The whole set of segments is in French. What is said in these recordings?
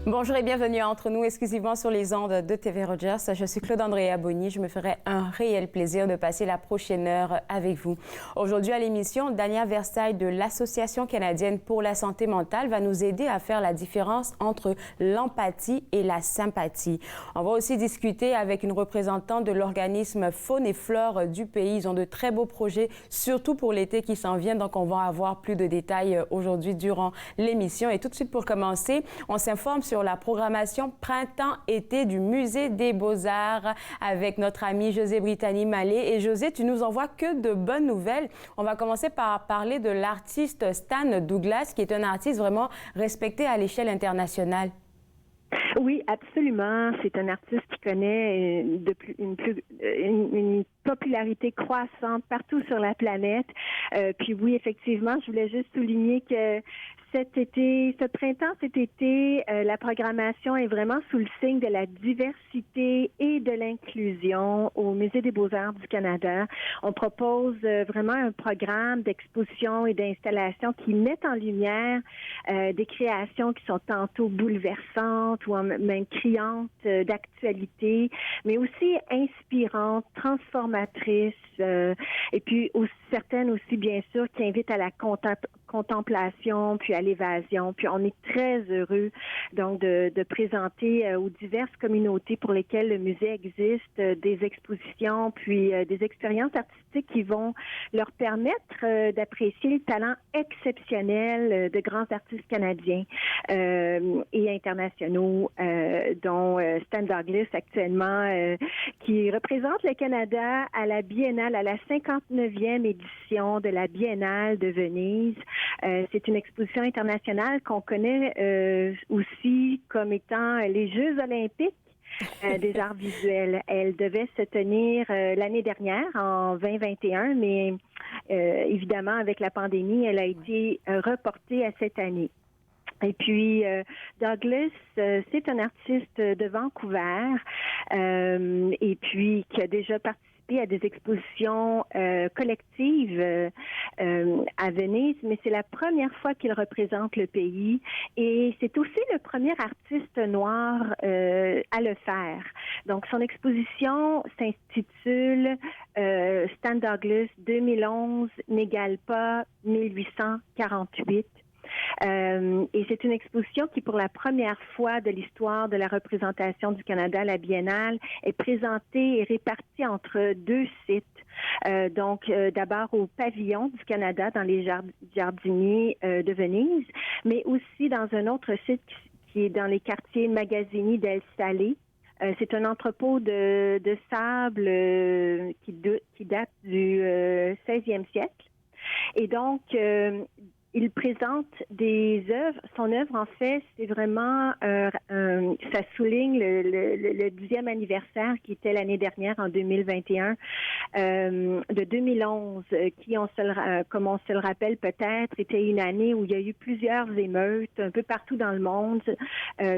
Bonjour et bienvenue à Entre nous, exclusivement sur les ondes de TV Rogers. Je suis Claude-Andréa Bonny. Je me ferai un réel plaisir de passer la prochaine heure avec vous. Aujourd'hui à l'émission, Dania Versailles de l'Association canadienne pour la santé mentale va nous aider à faire la différence entre l'empathie et la sympathie. On va aussi discuter avec une représentante de l'organisme Faune et Flore du pays. Ils ont de très beaux projets, surtout pour l'été qui s'en vient. Donc, on va avoir plus de détails aujourd'hui durant l'émission. Et tout de suite, pour commencer, on s'informe sur la programmation printemps-été du Musée des Beaux-Arts avec notre ami José Brittany-Mallet. Et José, tu nous envoies que de bonnes nouvelles. On va commencer par parler de l'artiste Stan Douglas, qui est un artiste vraiment respecté à l'échelle internationale. Oui, absolument. C'est un artiste qui connaît une popularité croissante partout sur la planète. Puis oui, effectivement, je voulais juste souligner que cet été, la programmation est vraiment sous le signe de la diversité et de l'inclusion au Musée des Beaux-Arts du Canada. On propose vraiment un programme d'exposition et d'installation qui met en lumière des créations qui sont tantôt bouleversantes ou même criantes d'actualité, mais aussi inspirantes, transformatrices, et puis certaines aussi, bien sûr, qui invitent à la contemplation, puis à l'évasion. Puis on est très heureux donc de présenter aux diverses communautés pour lesquelles le musée existe des expositions, puis des expériences artistiques qui vont leur permettre d'apprécier le talent exceptionnel de grands artistes canadiens et internationaux, dont Stan Douglas actuellement, qui représente le Canada à la Biennale, à la 59e édition de la Biennale de Venise. C'est une exposition internationale qu'on connaît aussi comme étant les Jeux olympiques des arts visuels. Elle devait se tenir l'année dernière, en 2021, mais évidemment, avec la pandémie, elle a été reportée à cette année. Et puis, Douglas, c'est un artiste de Vancouver et puis qui a déjà participé à des expositions collectives à Venise, mais c'est la première fois qu'il représente le pays et c'est aussi le premier artiste noir à le faire. Donc, son exposition s'intitule Stan Douglas 2011 n'égale pas 1848. Et c'est une exposition qui, pour la première fois de l'histoire de la représentation du Canada à la Biennale, est présentée et répartie entre deux sites. D'abord au pavillon du Canada dans les Jardiniers de Venise, mais aussi dans un autre site qui est dans les quartiers Magazzini del Sale. C'est un entrepôt de sable qui date du 16e siècle. Et donc, il présente des œuvres. Son œuvre, en fait, c'est vraiment, ça souligne le 10e anniversaire qui était l'année dernière, en 2021, de 2011, qui, comme on se le rappelle peut-être, était une année où il y a eu plusieurs émeutes un peu partout dans le monde,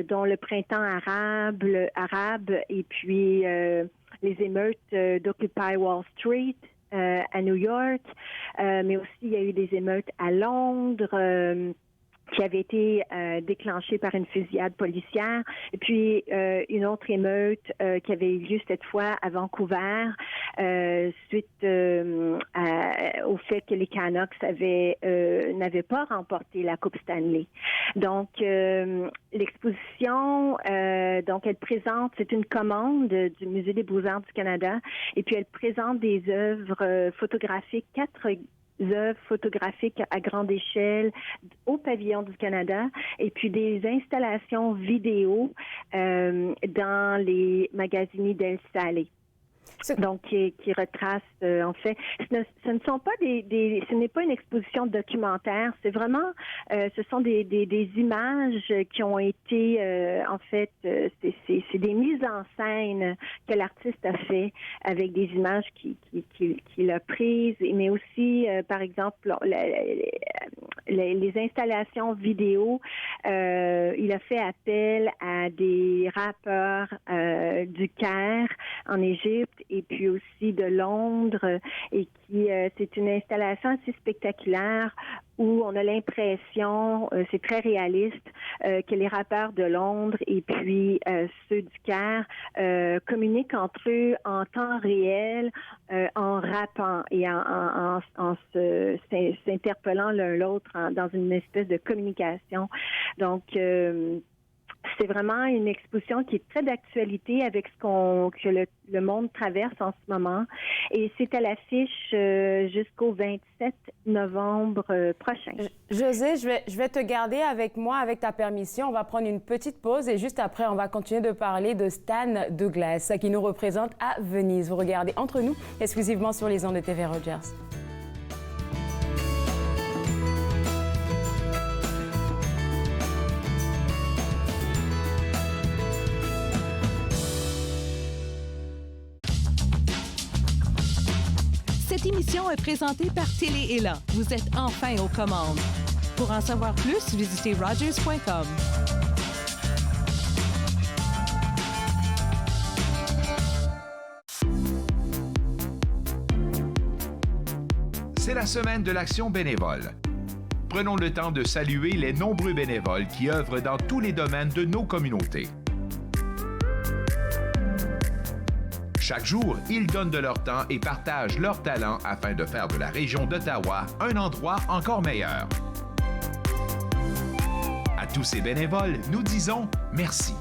dont le printemps arabe et puis les émeutes d'Occupy Wall Street, à New York, mais aussi il y a eu des émeutes à Londres qui avaient été déclenchées par une fusillade policière, et puis une autre émeute qui avait eu lieu cette fois à Vancouver suite au fait que les Canucks n'avaient pas remporté la Coupe Stanley. Donc l'exposition, donc elle présente, c'est une commande du Musée des Beaux-Arts du Canada, et puis elle présente des œuvres photographiques, 4 œuvres photographiques à grande échelle au pavillon du Canada, et puis des installations vidéo dans les Magazzini del Sale. Donc, qui retrace, en fait, ce ne sont pas ce n'est pas une exposition documentaire, c'est vraiment, ce sont des images qui ont été, en fait, c'est des mises en scène que l'artiste a fait avec des images qu'il a prises, mais aussi, par exemple, les installations vidéo, il a fait appel à des rappeurs du Caire en Égypte et puis aussi de Londres et qui c'est une installation assez spectaculaire où on a l'impression, c'est très réaliste, que les rappeurs de Londres et puis ceux du Caire communiquent entre eux en temps réel, en rappant et en s'interpellant l'un l'autre dans une espèce de communication. Donc, c'est vraiment une exposition qui est très d'actualité avec que le monde traverse en ce moment. Et c'est à l'affiche jusqu'au 27 novembre prochain. Josée, je vais te garder avec moi, avec ta permission. On va prendre une petite pause et juste après, on va continuer de parler de Stan Douglas qui nous représente à Venise. Vous regardez Entre nous, exclusivement sur les ondes de TV Rogers. Cette émission est présentée par Télé-Élan. Vous êtes enfin aux commandes. Pour en savoir plus, visitez Rogers.com. C'est la semaine de l'action bénévole. Prenons le temps de saluer les nombreux bénévoles qui œuvrent dans tous les domaines de nos communautés. Chaque jour, ils donnent de leur temps et partagent leurs talents afin de faire de la région d'Ottawa un endroit encore meilleur. À tous ces bénévoles, nous disons merci.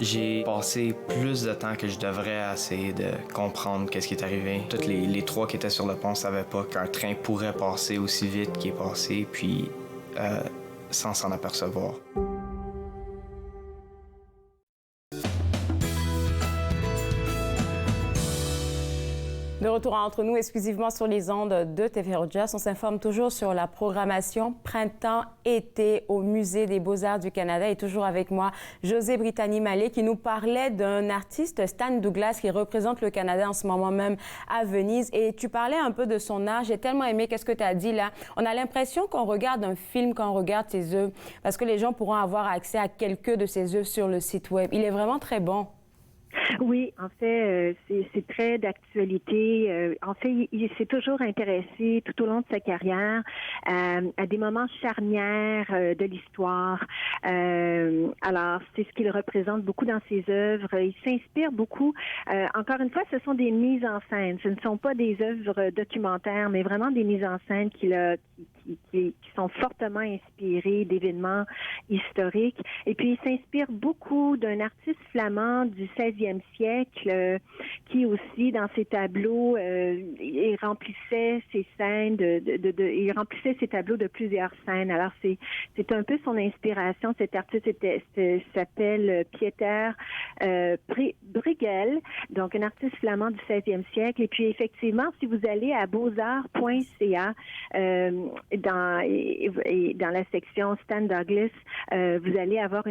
J'ai passé plus de temps que je devrais à essayer de comprendre qu'est-ce qui est arrivé. Tous les trois qui étaient sur le pont ne savaient pas qu'un train pourrait passer aussi vite qu'il est passé, puis sans s'en apercevoir. De retour Entre nous, exclusivement sur les ondes de TV Rogers. On s'informe toujours sur la programmation printemps-été au Musée des Beaux-Arts du Canada. Et toujours avec moi, Josée Brittany-Mallet, qui nous parlait d'un artiste, Stan Douglas, qui représente le Canada en ce moment même à Venise. Et tu parlais un peu de son art. J'ai tellement aimé qu'est-ce que tu as dit là. On a l'impression qu'on regarde un film quand on regarde ses œuvres, parce que les gens pourront avoir accès à quelques de ses œuvres sur le site web. Il est vraiment très bon. Oui, en fait, c'est très d'actualité. En fait, il s'est toujours intéressé tout au long de sa carrière à des moments charnières de l'histoire. Alors, c'est ce qu'il représente beaucoup dans ses œuvres. Il s'inspire beaucoup. Encore une fois, ce sont des mises en scène. Ce ne sont pas des œuvres documentaires, mais vraiment des mises en scène qui sont fortement inspirées d'événements historiques. Et puis, il s'inspire beaucoup d'un artiste flamand du 16e siècle qui aussi, dans ses tableaux, il remplissait ses scènes, il remplissait ses tableaux de plusieurs scènes. Alors, c'est un peu son inspiration. Cet artiste s'appelle Pieter Bruegel, donc un artiste flamand du 16e siècle. Et puis, effectivement, si vous allez à beauxarts.ca, dans la section Stan Douglas, vous allez avoir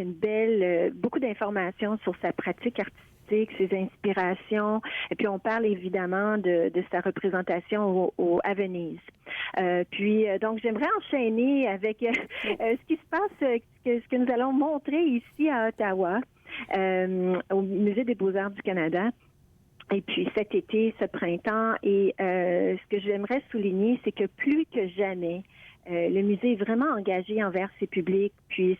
beaucoup d'informations sur sa pratique artistique, ses inspirations. Et puis, on parle évidemment de sa représentation à Venise. Donc, j'aimerais enchaîner avec ce qui se passe, ce que nous allons montrer ici à Ottawa, au Musée des Beaux-Arts du Canada. Et puis cet été, ce printemps, et ce que j'aimerais souligner, c'est que plus que jamais, le musée est vraiment engagé envers ses publics, puis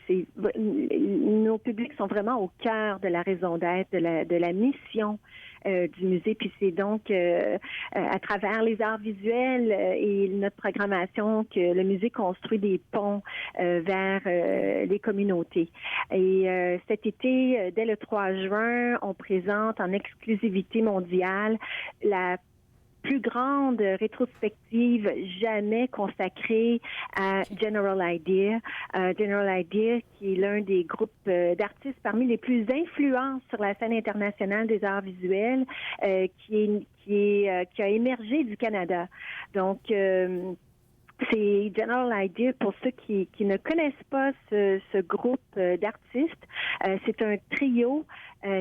nos publics sont vraiment au cœur de la raison d'être, de la mission du musée. Puis c'est donc à travers les arts visuels et notre programmation que le musée construit des ponts vers les communautés. Et cet été, dès le 3 juin, on présente en exclusivité mondiale la plus grande rétrospective jamais consacrée à General Idea. General Idea, qui est l'un des groupes d'artistes parmi les plus influents sur la scène internationale des arts visuels, qui a émergé du Canada. Donc, c'est General Idea, pour ceux qui ne connaissent pas ce groupe d'artistes. C'est un trio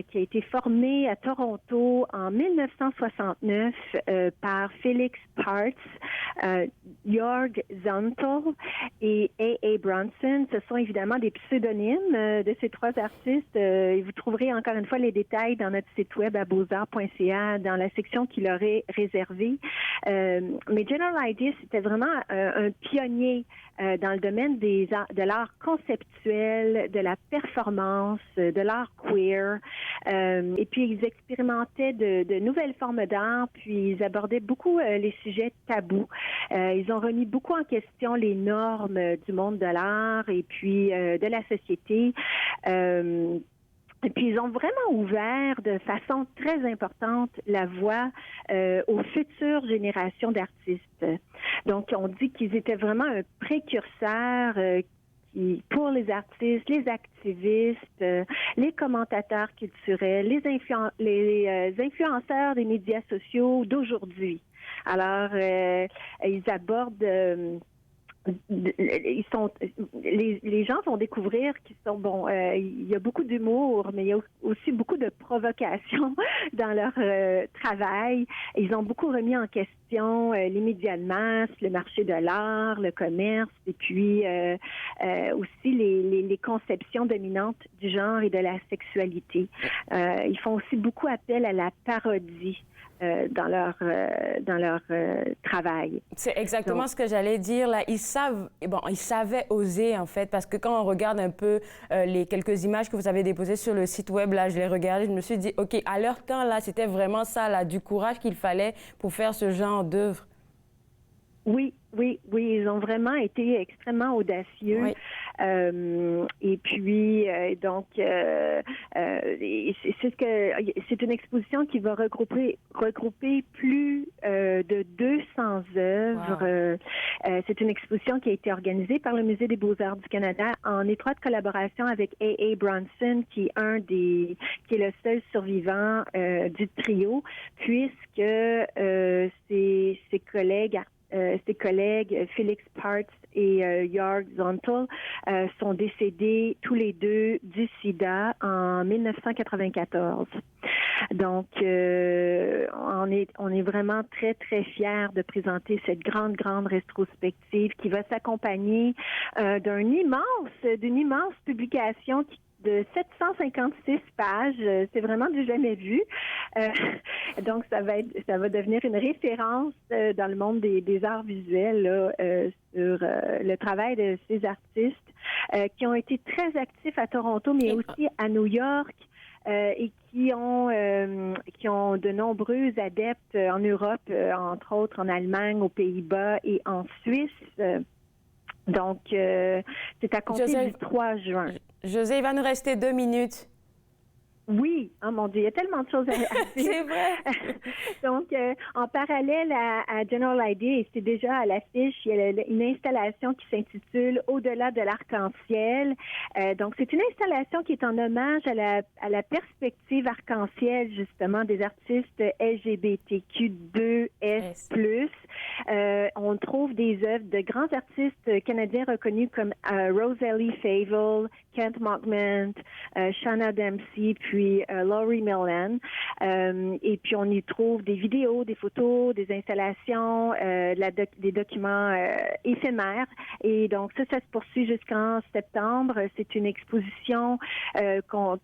qui a été formé à Toronto en 1969 par Felix Parts, Jörg Zantel et A.A. Bronson. Ce sont évidemment des pseudonymes de ces trois artistes. Et vous trouverez encore une fois les détails dans notre site web à beauxarts.ca dans la section qui leur est réservée. Mais General Idea, c'était vraiment un pionnier dans le domaine de l'art conceptuel, de la performance, de l'art queer. Et puis, ils expérimentaient de nouvelles formes d'art, puis ils abordaient beaucoup les sujets tabous. Ils ont remis beaucoup en question les normes du monde de l'art et puis de la société. Et puis, ils ont vraiment ouvert de façon très importante la voie aux futures générations d'artistes. Donc, on dit qu'ils étaient vraiment un précurseur pour les artistes, les activistes, les commentateurs culturels, les influenceurs des médias sociaux d'aujourd'hui. Alors, ils abordent... les gens vont découvrir qu'ils sont il y a beaucoup d'humour, mais il y a aussi beaucoup de provocation dans leur travail. Ils ont beaucoup remis en question les médias de masse, le marché de l'art, le commerce, et puis aussi les conceptions dominantes du genre et de la sexualité. Ils font aussi beaucoup appel à la parodie dans leur travail. C'est exactement ce que j'allais dire là. Ils savaient oser en fait, parce que quand on regarde un peu les quelques images que vous avez déposées sur le site web, là, je les regardais, je me suis dit, OK, à leur temps là, c'était vraiment ça là, du courage qu'il fallait pour faire ce genre d'œuvre. Oui, ils ont vraiment été extrêmement audacieux. Oui. Et puis, c'est une exposition qui va regrouper plus de 200 œuvres. Wow. C'est une exposition qui a été organisée par le Musée des Beaux-Arts du Canada en étroite collaboration avec A.A. Bronson, qui est le seul survivant du trio, puisque ses collègues Felix Parts et Jörg Zantel sont décédés tous les deux du sida en 1994. Donc, on est vraiment très, très fiers de présenter cette grande rétrospective qui va s'accompagner d'une immense publication de 756 pages. C'est vraiment du jamais vu. Donc, ça va devenir une référence dans le monde des arts visuels là, sur le travail de ces artistes qui ont été très actifs à Toronto, mais aussi à New York. Et qui ont de nombreux adeptes en Europe, entre autres en Allemagne, aux Pays-Bas et en Suisse. Donc, c'est à compter du 3 juin. José, il va nous rester 2 minutes. Oui, oh mon Dieu, il y a tellement de choses à dire. C'est vrai. Donc, en parallèle à General Idea, et c'est déjà à l'affiche, il y a une installation qui s'intitule « Au-delà de l'arc-en-ciel ». Donc, c'est une installation qui est en hommage à la perspective arc-en-ciel, justement, des artistes LGBTQ2S+. On trouve des œuvres de grands artistes canadiens reconnus comme Rosalie Fable, Kent Mockman, Shana Dempsey, puis Laurie Millan. Et puis, on y trouve des vidéos, des photos, des installations, des documents éphémères. Et donc, ça se poursuit jusqu'en septembre. C'est une exposition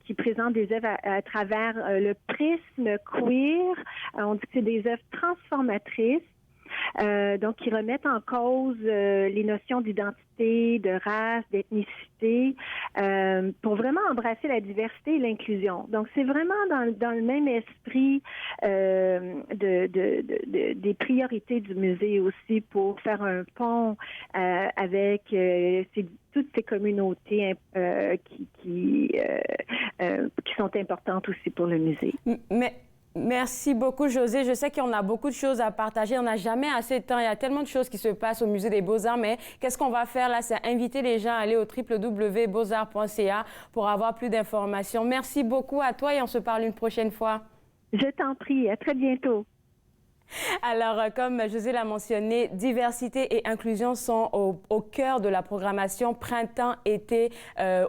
qui présente des œuvres à travers le prisme queer. On dit que c'est des œuvres transformatrices. Donc, qui remettent en cause les notions d'identité, de race, d'ethnicité, pour vraiment embrasser la diversité et l'inclusion. Donc, c'est vraiment dans le même esprit des priorités du musée aussi, pour faire un pont avec toutes ces communautés qui sont importantes aussi pour le musée. Mais Merci beaucoup, Josée. Je sais qu'on a beaucoup de choses à partager. On n'a jamais assez de temps. Il y a tellement de choses qui se passent au Musée des Beaux-Arts. Mais qu'est-ce qu'on va faire là? C'est inviter les gens à aller au www.beauxarts.ca pour avoir plus d'informations. Merci beaucoup à toi et on se parle une prochaine fois. Je t'en prie. À très bientôt. Alors, comme Josée l'a mentionné, diversité et inclusion sont au cœur de la programmation printemps-été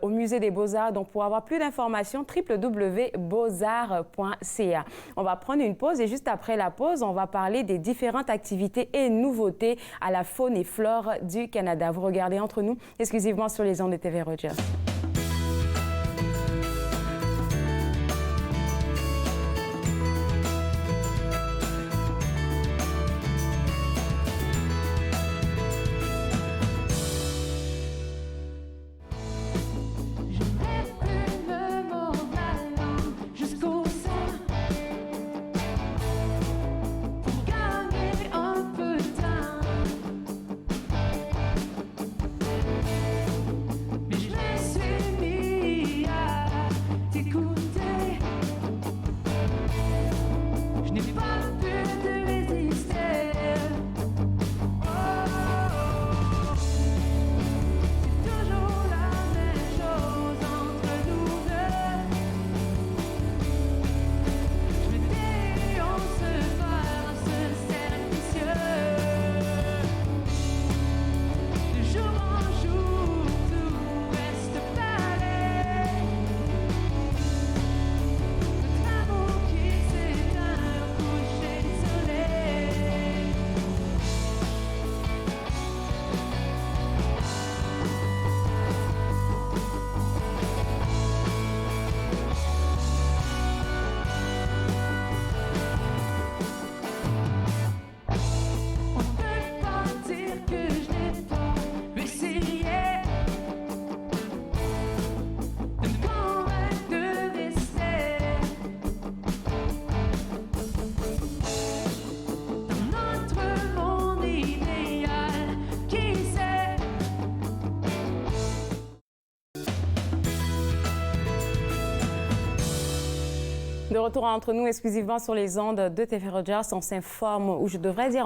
au Musée des Beaux-Arts. Donc, pour avoir plus d'informations, www.beauxarts.ca. On va prendre une pause et juste après la pause, on va parler des différentes activités et nouveautés à la faune et flore du Canada. Vous regardez Entre nous, exclusivement sur les ondes de TV Rogers. De retour entre nous exclusivement sur les ondes de TV Rogers, on s'informe, ou je devrais dire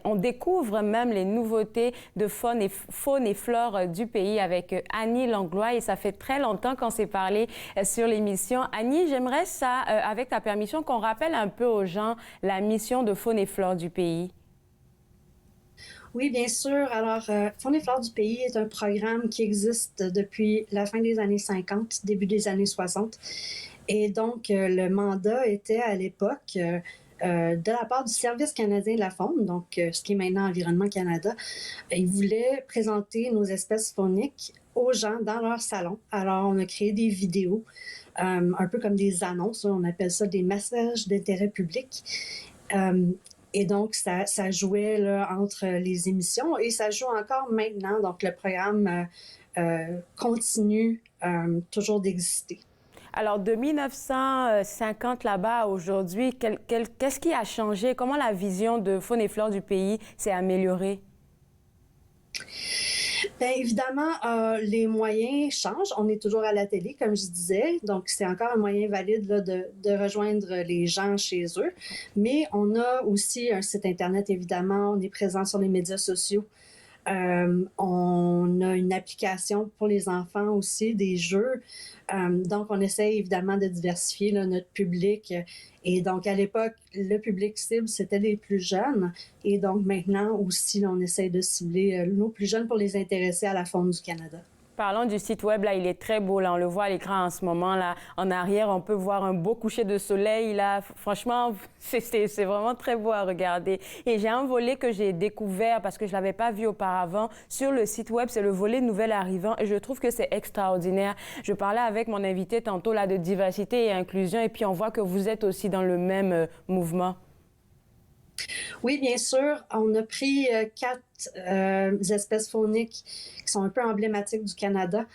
on découvre même les nouveautés de faune et flore du pays avec Annie Langlois et ça fait très longtemps qu'on s'est parlé sur l'émission. Annie, j'aimerais ça, avec ta permission, qu'on rappelle un peu aux gens la mission de faune et flore du pays. Oui, bien sûr. Alors, Faune et flore du pays est un programme qui existe depuis la fin des années 50, début des années 60. Et donc, le mandat était à l'époque de la part du Service canadien de la faune, donc ce qui est maintenant Environnement Canada. Ils voulaient présenter nos espèces fauniques aux gens dans leur salon. Alors, on a créé des vidéos, un peu comme des annonces. On appelle ça des messages d'intérêt public. Et donc, ça jouait là, entre les émissions et ça joue encore maintenant. Donc, le programme continue toujours d'exister. Alors, de 1950 là-bas à aujourd'hui, qu'est-ce qui a changé? Comment la vision de faune et flore du pays s'est améliorée? Bien évidemment, les moyens changent. On est toujours à la télé, comme je disais. Donc, c'est encore un moyen valide là, de rejoindre les gens chez eux. Mais on a aussi un site Internet, évidemment. On est présent sur les médias sociaux. On a une application pour les enfants aussi, des jeux. Donc, on essaie évidemment de diversifier là, notre public. Et donc, à l'époque, le public cible, c'était les plus jeunes. Et donc, maintenant aussi, on essaie de cibler nos plus jeunes pour les intéresser à la faune du Canada. Parlons du site web, là, il est très beau, là, on le voit à l'écran en ce moment, là, en arrière, on peut voir un beau coucher de soleil, là, franchement, c'est vraiment très beau à regarder. Et j'ai un volet que j'ai découvert, parce que je ne l'avais pas vu auparavant, sur le site web, c'est le volet nouvel arrivant, et je trouve que c'est extraordinaire. Je parlais avec mon invité tantôt, là, de diversité et inclusion, et puis on voit que vous êtes aussi dans le même mouvement. Oui, bien sûr. On a pris 4 espèces fauniques qui sont un peu emblématiques du Canada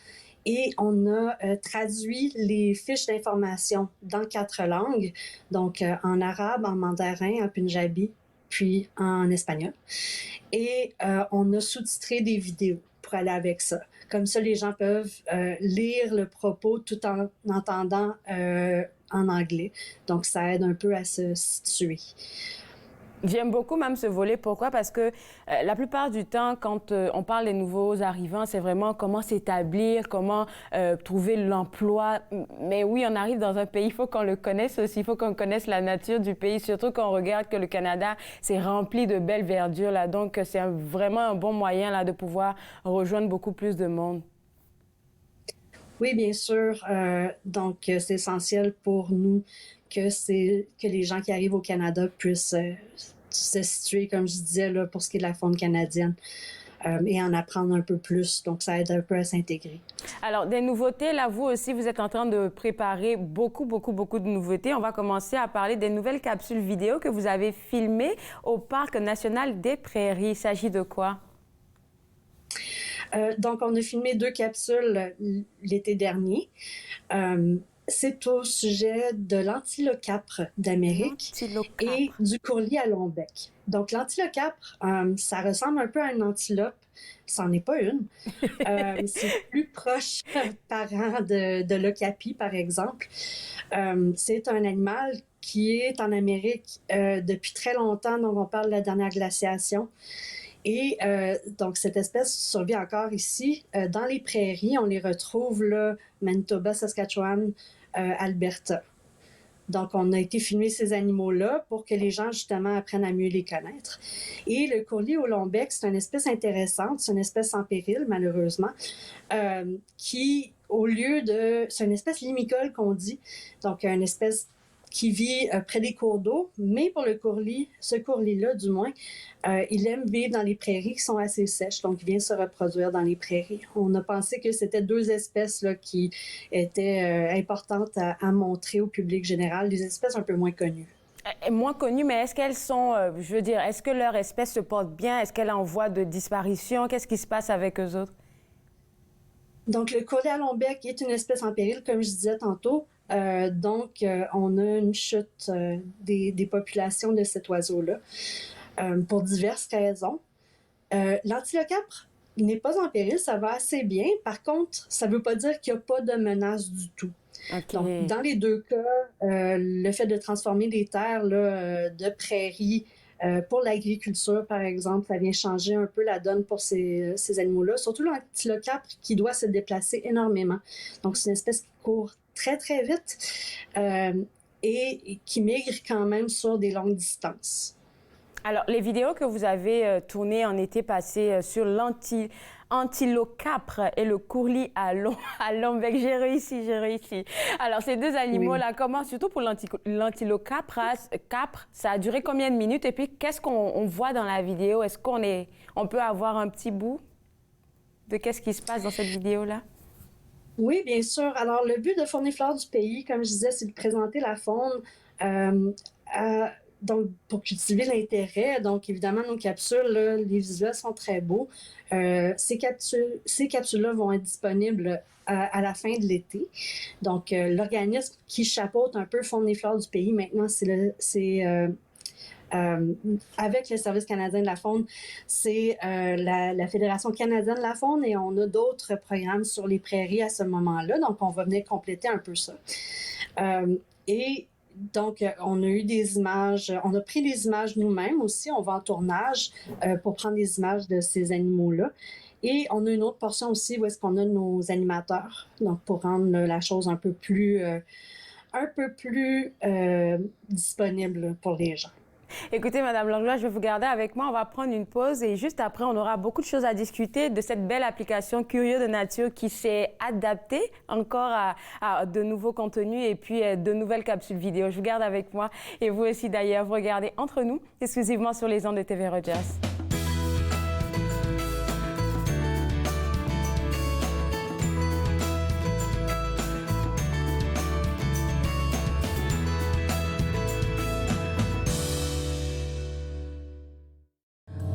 et on a traduit les fiches d'information dans 4 langues, donc en arabe, en mandarin, en punjabi, puis en espagnol. Et on a sous-titré des vidéos pour aller avec ça. Comme ça, les gens peuvent lire le propos tout en entendant en anglais. Donc, ça aide un peu à se situer. J'aime beaucoup même ce volet. Pourquoi? Parce que la plupart du temps, quand on parle des nouveaux arrivants, c'est vraiment comment s'établir, comment trouver l'emploi. Mais oui, on arrive dans un pays, il faut qu'on le connaisse aussi, il faut qu'on connaisse la nature du pays, surtout quand on regarde que le Canada, c'est rempli de belles verdures, là. Donc, c'est vraiment un bon moyen là, de pouvoir rejoindre beaucoup plus de monde. Oui, bien sûr. Donc, c'est essentiel pour nous que les gens qui arrivent au Canada puissent se situer, comme je disais, là, pour ce qui est de la faune canadienne et en apprendre un peu plus. Donc, ça aide un peu à s'intégrer. Alors, des nouveautés, là, vous aussi, vous êtes en train de préparer beaucoup de nouveautés. On va commencer à parler des nouvelles capsules vidéo que vous avez filmées au Parc national des Prairies. Il s'agit de quoi? Donc, on a filmé 2 capsules l'été dernier. C'est au sujet de l'antilocapre d'Amérique et du courlis à long bec. Donc, l'antilocapre, ça ressemble un peu à une antilope. C'en est pas une. C'est plus proche parent de l'okapi, par exemple. C'est un animal qui est en Amérique depuis très longtemps. Donc, on parle de la dernière glaciation. Et donc, cette espèce survit encore ici. Dans les prairies, on les retrouve là, Manitoba, Saskatchewan, Alberta. Donc, on a été filmer ces animaux-là pour que les gens, justement, apprennent à mieux les connaître. Et le courlis au long bec, c'est une espèce intéressante, c'est une espèce en péril, malheureusement, qui, au lieu de... C'est une espèce limicole qu'on dit, donc une espèce qui vit près des cours d'eau, mais pour le courlis, ce courlis-là, du moins, il aime vivre dans les prairies qui sont assez sèches, donc il vient se reproduire dans les prairies. On a pensé que c'était 2 espèces là, qui étaient importantes à montrer au public général, des espèces un peu moins connues. Moins connues, mais est-ce qu'elles sont, je veux dire, est-ce que leur espèce se porte bien? Est-ce qu'elle est en voie de disparition? Qu'est-ce qui se passe avec eux autres? Donc, le courlis à long bec est une espèce en péril, comme je disais tantôt. Donc, on a une chute des populations de cet oiseau-là pour diverses raisons. L'antilocapre n'est pas en péril, ça va assez bien. Par contre, ça ne veut pas dire qu'il n'y a pas de menace du tout. Okay. Donc, dans les 2 cas, le fait de transformer des terres là, de prairies pour l'agriculture, par exemple, ça vient changer un peu la donne pour ces animaux-là, surtout l'antilocapre qui doit se déplacer énormément. Donc, c'est une espèce qui court très, très vite et qui migre quand même sur des longues distances. Alors, les vidéos que vous avez tournées en été passé sur l'antilocapre et le courlis à long bec, j'ai réussi. Alors, ces 2 animaux-là, oui. Comment, surtout pour l'antilocapre, ça a duré combien de minutes? Et puis, qu'est-ce qu'on voit dans la vidéo? Est-ce qu'on peut avoir un petit bout de qu'est-ce qui se passe dans cette vidéo-là? Oui, bien sûr. Alors, le but de Faune et Flore du pays, comme je disais, c'est de présenter la faune donc, pour cultiver l'intérêt. Donc, évidemment, nos capsules, là, les visuels sont très beaux. Ces capsules-là vont être disponibles à la fin de l'été. Donc, l'organisme qui chapeaute un peu Faune et Flore du pays, maintenant, avec le Service canadien de la faune, c'est la Fédération canadienne de la faune et on a d'autres programmes sur les prairies à ce moment-là. Donc, on va venir compléter un peu ça. Et donc, on a eu des images, on a pris des images nous-mêmes aussi. On va en tournage pour prendre des images de ces animaux-là. Et on a une autre portion aussi où est-ce qu'on a nos animateurs, donc pour rendre la chose un peu plus disponible pour les gens. Écoutez, Madame Langlois, je vais vous garder avec moi. On va prendre une pause et juste après, on aura beaucoup de choses à discuter de cette belle application Curieux de nature qui s'est adaptée encore à de nouveaux contenus et puis de nouvelles capsules vidéo. Je vous garde avec moi et vous aussi d'ailleurs. Vous regardez Entre nous, exclusivement sur les ondes de TV Rogers.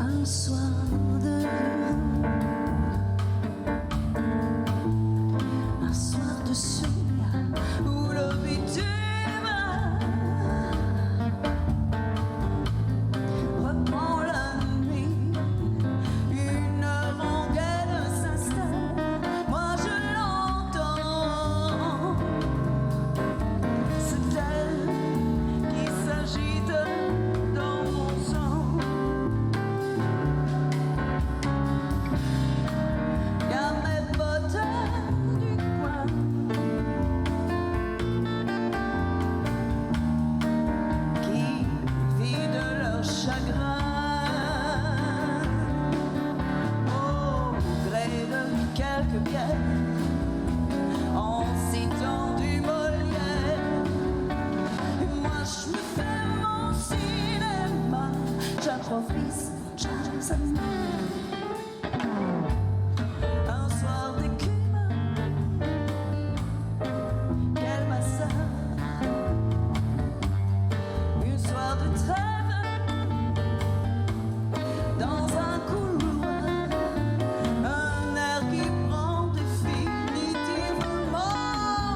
Un soir de soleil où l'eau bitume reprend la nuit, une rengaine s'installe, moi je l'entends, se hier. En ces temps du Molière, et moi je me fais mon cinéma, j'improvise, j'aime. Un soir d'écume, quel massacre. Un soir de trêve, dans un couloir, un air qui prend définitivement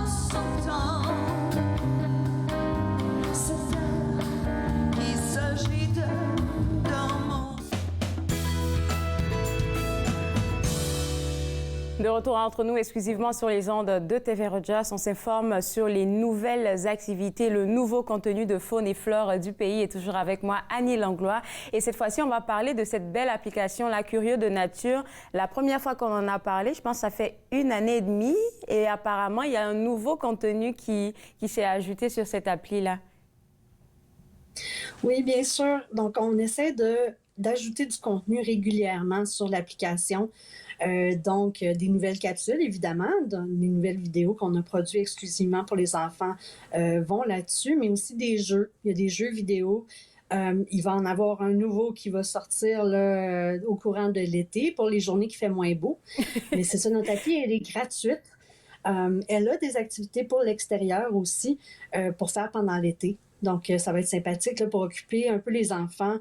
son temps. Cet air qui s'agite dans mon... De retour entre nous exclusivement sur les ondes de TV Rogers, on s'informe sur les nouvelles activités, le nouveau contenu de faune et flore du pays. Et toujours avec moi, Annie Langlois. Et cette fois-ci, on va parler de cette belle application, La Curieux de Nature. La première fois qu'on en a parlé, je pense que ça fait 1 année et demie. Et apparemment, il y a un nouveau contenu qui s'est ajouté sur cette appli-là. Oui, bien sûr. Donc, on essaie d'ajouter du contenu régulièrement sur l'application. Donc, des nouvelles capsules, évidemment, des nouvelles vidéos qu'on a produites exclusivement pour les enfants vont là-dessus, mais aussi des jeux. Il y a des jeux vidéo. Il va en avoir un nouveau qui va sortir là, au courant de l'été pour les journées qui fait moins beau. Mais c'est ça, notre appli, elle est gratuite. Elle a des activités pour l'extérieur aussi pour faire pendant l'été. Donc, ça va être sympathique là, pour occuper un peu les enfants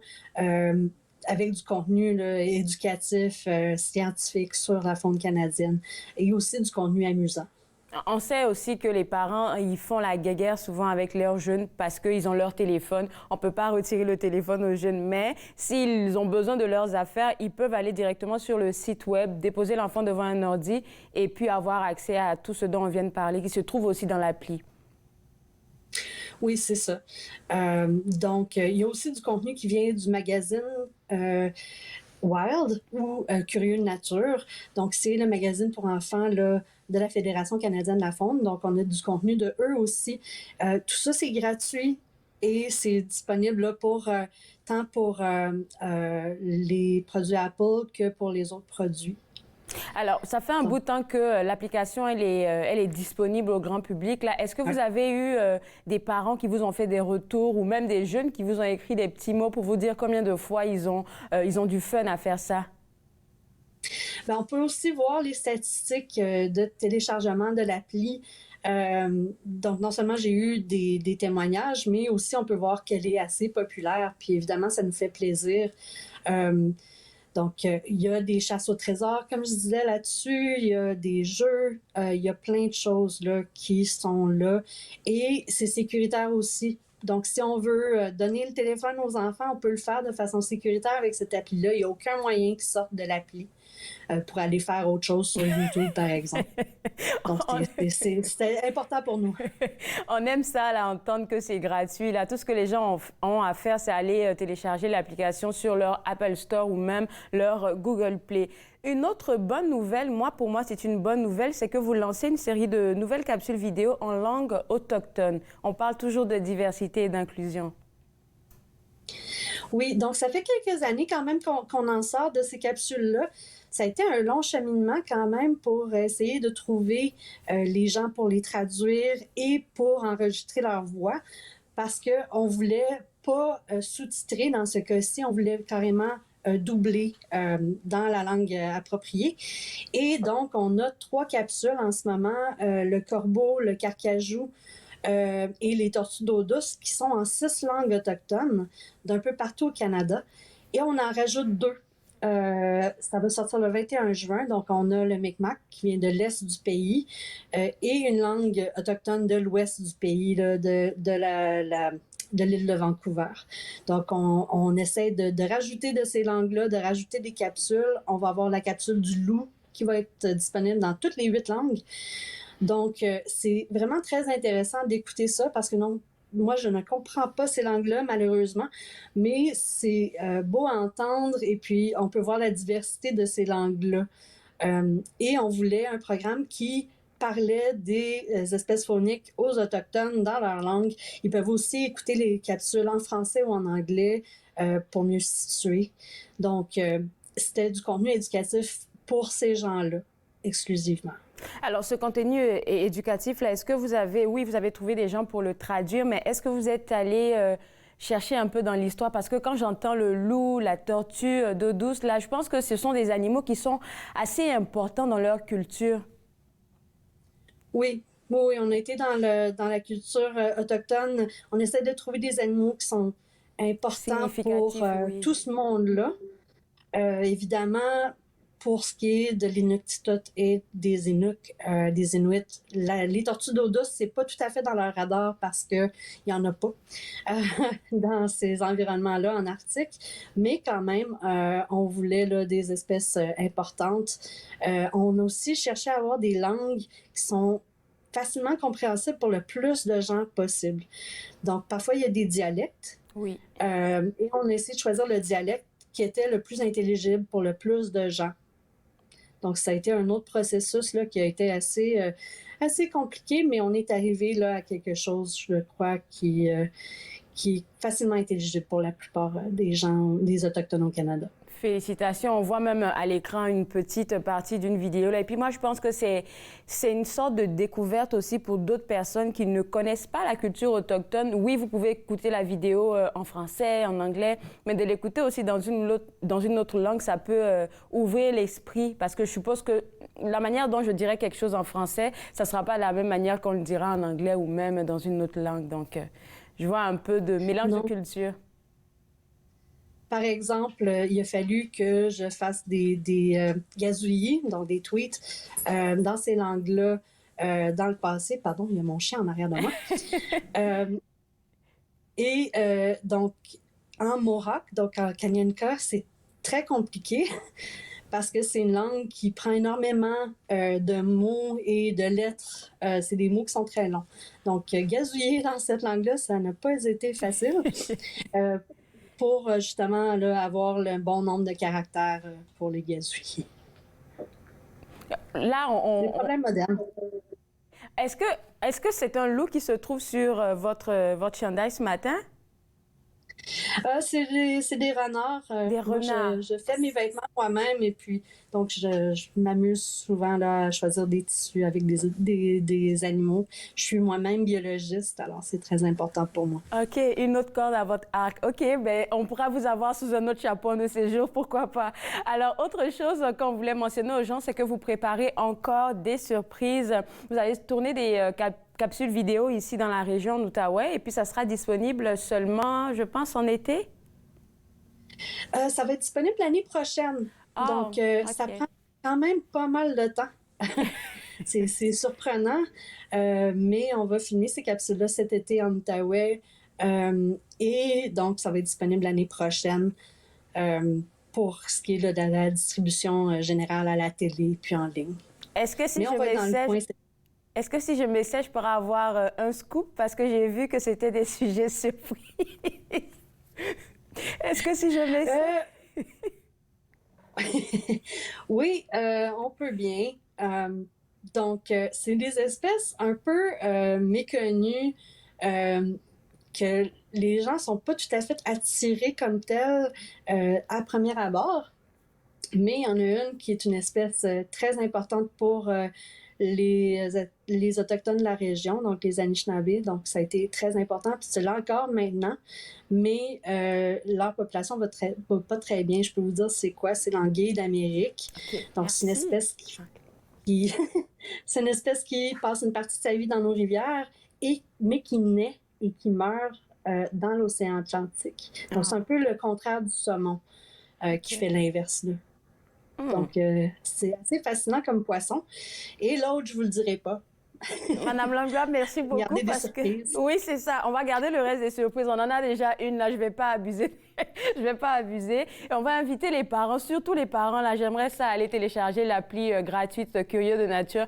avec du contenu là, éducatif, scientifique sur la faune canadienne et aussi du contenu amusant. On sait aussi que les parents, ils font la guéguerre souvent avec leurs jeunes parce qu'ils ont leur téléphone. On ne peut pas retirer le téléphone aux jeunes, mais s'ils ont besoin de leurs affaires, ils peuvent aller directement sur le site web, déposer l'enfant devant un ordi et puis avoir accès à tout ce dont on vient de parler, qui se trouve aussi dans l'appli. Oui, c'est ça. Donc, il y a aussi du contenu qui vient du magazine Wild ou Curieux de Nature. Donc, c'est le magazine pour enfants là, de la Fédération canadienne de la faune. Donc, on a du contenu de eux aussi. Tout ça, c'est gratuit et c'est disponible là, tant pour les produits Apple que pour les autres produits. Alors, ça fait un bout de temps que l'application, elle est disponible au grand public. Là, est-ce que vous avez eu des parents qui vous ont fait des retours ou même des jeunes qui vous ont écrit des petits mots pour vous dire combien de fois ils ont du fun à faire ça? Bien, on peut aussi voir les statistiques de téléchargement de l'appli. Donc, non seulement j'ai eu des témoignages, mais aussi on peut voir qu'elle est assez populaire. Puis évidemment, ça nous fait plaisir. Donc, il y a des chasses au trésor, comme je disais là-dessus, il y a des jeux, il y a plein de choses là, qui sont là. Et c'est sécuritaire aussi. Donc, si on veut donner le téléphone aux enfants, on peut le faire de façon sécuritaire avec cette appli-là. Il n'y a aucun moyen qui sorte de l'appli pour aller faire autre chose sur YouTube, par exemple. Donc, c'est important pour nous. On aime ça, là, entendre que c'est gratuit. Là, tout ce que les gens ont à faire, c'est aller télécharger l'application sur leur Apple Store ou même leur Google Play. Une autre bonne nouvelle, pour moi, c'est une bonne nouvelle, c'est que vous lancez une série de nouvelles capsules vidéo en langue autochtone. On parle toujours de diversité et d'inclusion. Oui, donc ça fait quelques années quand même qu'on en sort de ces capsules-là. Ça a été un long cheminement quand même pour essayer de trouver les gens pour les traduire et pour enregistrer leur voix parce qu'on ne voulait pas sous-titrer dans ce cas-ci, on voulait carrément doubler dans la langue appropriée. Et donc, on a 3 capsules en ce moment, le corbeau, le carcajou et les tortues d'eau douce qui sont en 6 langues autochtones d'un peu partout au Canada. Et on en rajoute 2. Ça va sortir le 21 juin. Donc, on a le Mi'kmaq qui vient de l'est du pays et une langue autochtone de l'ouest du pays, là, de l'île de Vancouver. Donc, on essaie de rajouter de ces langues-là, de rajouter des capsules. On va avoir la capsule du loup qui va être disponible dans toutes les 8 langues. Donc, c'est vraiment très intéressant d'écouter ça parce que moi, je ne comprends pas ces langues-là, malheureusement, mais c'est beau à entendre et puis on peut voir la diversité de ces langues-là. Et on voulait un programme qui parlait des espèces fauniques aux Autochtones dans leur langue. Ils peuvent aussi écouter les capsules en français ou en anglais pour mieux se situer. Donc, c'était du contenu éducatif pour ces gens-là. exclusivement. Alors, ce contenu éducatif, là, est-ce que vous avez, oui, vous avez trouvé des gens pour le traduire, mais est-ce que vous êtes allé chercher un peu dans l'histoire? Parce que quand j'entends le loup, la tortue d'eau douce, là, je pense que ce sont des animaux qui sont assez importants dans leur culture. Oui, oui, on a été dans la culture autochtone. On essaie de trouver des animaux qui sont importants pour Significatif, oui. tout ce monde-là. Évidemment, pour ce qui est de l'Inuktitut et des Inuits, les tortues d'eau douce, c'est pas tout à fait dans leur radar parce qu'il n'y en a pas dans ces environnements-là en Arctique. Mais quand même, on voulait là, des espèces importantes. On a aussi cherché à avoir des langues qui sont facilement compréhensibles pour le plus de gens possible. Donc, parfois, il y a des dialectes. Oui. Et on a essayé de choisir le dialecte qui était le plus intelligible pour le plus de gens. Donc, ça a été un autre processus là, qui a été assez compliqué, mais on est arrivé là, à quelque chose, je crois, qui est facilement intelligible pour la plupart des gens, des Autochtones au Canada. Félicitations. On voit même à l'écran une petite partie d'une vidéo. Là. Et puis moi, je pense que c'est une sorte de découverte aussi pour d'autres personnes qui ne connaissent pas la culture autochtone. Oui, vous pouvez écouter la vidéo en français, en anglais, mais de l'écouter aussi dans une autre langue, ça peut ouvrir l'esprit. Parce que je suppose que la manière dont je dirais quelque chose en français, ça ne sera pas la même manière qu'on le dira en anglais ou même dans une autre langue. Donc, je vois un peu de mélange de culture. Par exemple, il a fallu que je fasse des gazouillis, donc des tweets, dans ces langues-là dans le passé. Pardon, il y a mon chien en arrière de moi. Donc, en Mohawk, donc en Kanien'ka, c'est très compliqué parce que c'est une langue qui prend énormément de mots et de lettres. C'est des mots qui sont très longs. Donc, gazouiller dans cette langue-là, ça n'a pas été facile. Pour justement là, avoir le bon nombre de caractères pour les gazouiller. Là, des problèmes modernes. Est-ce que c'est un loup qui se trouve sur votre chandail ce matin? C'est des renards. Des renards. Je fais mes vêtements moi-même et puis donc je m'amuse souvent là, à choisir des tissus avec des animaux. Je suis moi-même biologiste, alors c'est très important pour moi. OK, une autre corde à votre arc. OK, bien, on pourra vous avoir sous un autre chapeau un de ces jours, pourquoi pas. Alors, autre chose qu'on voulait mentionner aux gens, c'est que vous préparez encore des surprises. Vous allez tourner des capsules vidéo ici dans la région d'Outaouais et puis ça sera disponible seulement, je pense, en été? Ça va être disponible l'année prochaine. Oh, donc, ça prend quand même pas mal de temps. C'est surprenant, mais on va filmer ces capsules-là cet été en Outaouais. Et donc, ça va être disponible l'année prochaine pour ce qui est là, de la distribution générale à la télé puis en ligne. Est-ce que si je m'essaie, je pourrais avoir un scoop? Parce que j'ai vu que c'était des sujets surpris. Est-ce que si je m'essaie... Oui, on peut bien. Donc, c'est des espèces un peu méconnues que les gens ne sont pas tout à fait attirés comme telles à premier abord. Mais il y en a une qui est une espèce très importante pour les Autochtones de la région, donc les Anishinaabe. Donc, ça a été très important. Puis c'est là encore maintenant. Mais leur population va pas très bien. Je peux vous dire c'est quoi? C'est l'anguille d'Amérique. Okay, donc, c'est une espèce qui c'est une espèce qui passe une partie de sa vie dans nos rivières, mais qui naît et qui meurt dans l'océan Atlantique. Donc, c'est un peu le contraire du saumon qui fait l'inverse, là. Donc, c'est assez fascinant comme poisson. Et l'autre, je ne vous le dirai pas. Madame Langlois, merci beaucoup. Gardez des surprises. Oui, c'est ça. On va garder le reste des surprises. On en a déjà une, là. Je ne vais pas abuser. Je vais pas abuser. Et on va inviter les parents, surtout les parents. Là, j'aimerais ça aller télécharger l'appli gratuite Curieux de Nature,